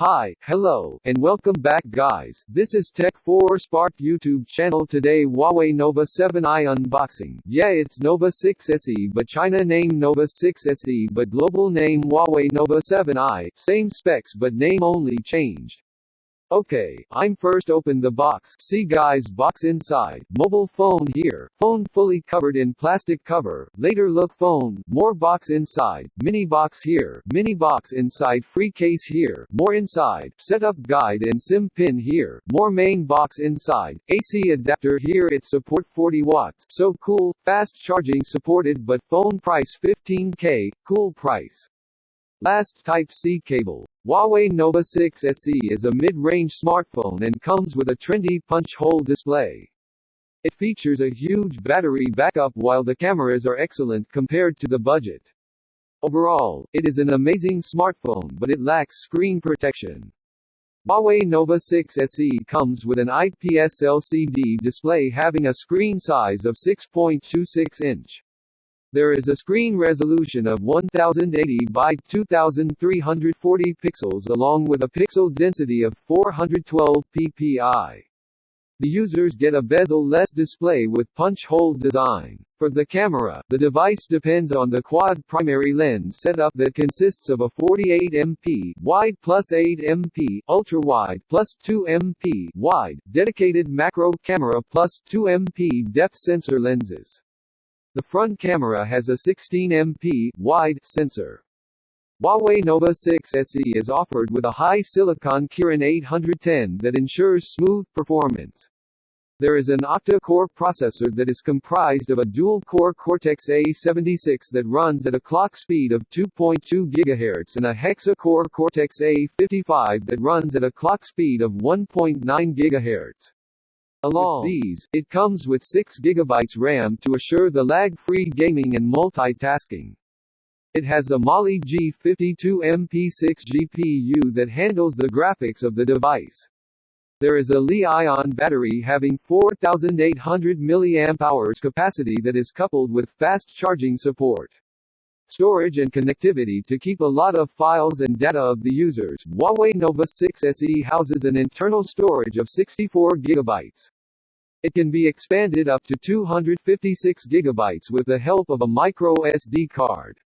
Hi, hello, and welcome back guys. This is Tech4 Spark YouTube channel. Today Huawei Nova 7i unboxing. Yeah, it's Nova 6 SE but China name Nova 6 SE but global name Huawei Nova 7i. Same specs but name only changed. Okay, I'm first open the box. See guys, box inside. Mobile phone here. Phone fully covered in plastic cover. Later look phone. More box inside. Mini box here. Mini box inside. Free case here. More inside. Setup guide and SIM pin here. More main box inside. AC adapter here. It support 40 watts. So cool. Fast charging supported but phone price 15K. Cool price. Last Type-C cable. Huawei Nova 6 SE is a mid-range smartphone and comes with a trendy punch-hole display. It features a huge battery backup while the cameras are excellent compared to the budget. Overall, it is an amazing smartphone but it lacks screen protection. Huawei Nova 6 SE comes with an IPS LCD display having a screen size of 6.26 inch. There is a screen resolution of 1080 by 2340 pixels along with a pixel density of 412 ppi. The users get a bezel-less display with punch-hole design. For the camera, the device depends on the quad primary lens setup that consists of a 48MP wide plus 8MP ultra-wide plus 2MP wide, dedicated macro camera plus 2MP depth sensor lenses. The front camera has a 16MP wide sensor. Huawei Nova 6 SE is offered with a high silicon Kirin 810 that ensures smooth performance. There is an octa-core processor that is comprised of a dual-core Cortex-A76 that runs at a clock speed of 2.2 GHz and a hexa-core Cortex-A55 that runs at a clock speed of 1.9 GHz. Along with these, it comes with 6 GB RAM to assure the lag-free gaming and multitasking. It has a Mali G52MP6 GPU that handles the graphics of the device. There is a Li-ion battery having 4,800 mAh capacity that is coupled with fast charging support. Storage and connectivity to keep a lot of files and data of the users. Huawei Nova 6 SE houses an internal storage of 64 GB. It can be expanded up to 256 GB with the help of a micro SD card.